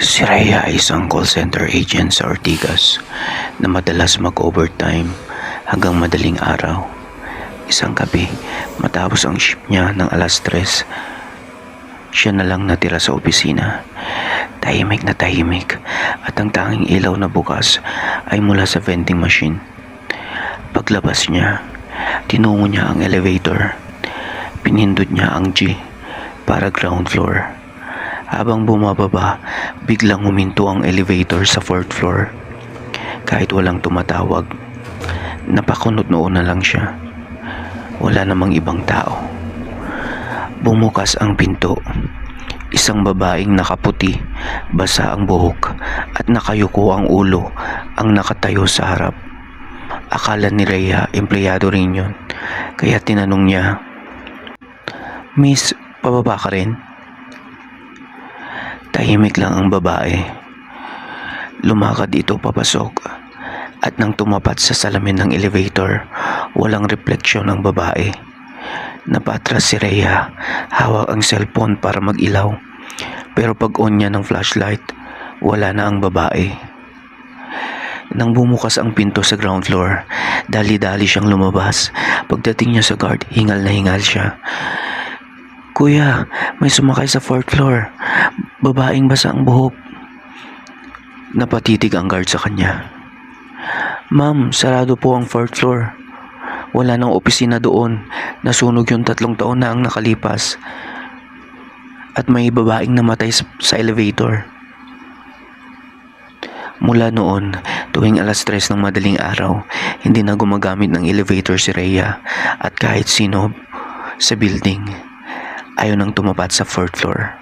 Si Rhea ay isang call center agent sa Ortigas na madalas mag-overtime hanggang madaling araw. Isang gabi, matapos ang shift niya ng 3:00, siya na lang natira sa opisina. Tahimik na tahimik at ang tanging ilaw na bukas ay mula sa vending machine. Paglabas niya, tinungo niya ang elevator. Pinindot niya ang G para ground floor. Habang bumababa, biglang huminto ang elevator sa 4th floor. Kahit walang tumatawag, napakunot noon na lang siya. Wala namang ibang tao. Bumukas ang pinto. Isang babaeng nakaputi, basa ang buhok at nakayuko ang ulo ang nakatayo sa harap. Akala ni Rhea empleyado rin yun, kaya tinanong niya, "Miss, pababa ka rin?" Tahimik lang ang babae. Lumakad ito papasok at nang tumapat sa salamin ng elevator, walang refleksyon ng babae. Napatras si Rhea, hawak ang cellphone para mag-ilaw. Pero pag on niya ng flashlight, wala na ang babae. Nang bumukas ang pinto sa ground floor, dali-dali siyang lumabas. Pagdating niya sa guard, hingal na hingal siya. "Kuya, may sumakay sa 4th floor. Babaeng basa ang buhok." Napatitig ang guard sa kanya. "Ma'am, sarado po ang 4th floor. Wala nang opisina doon. Nasunog yung 3 taon na ang nakalipas. At may babaeng namatay sa elevator." Mula noon, tuwing 3:00 ng madaling araw, hindi na gumagamit ng elevator si Rhea at kahit sino sa building ayaw nang tumapat sa 4th floor.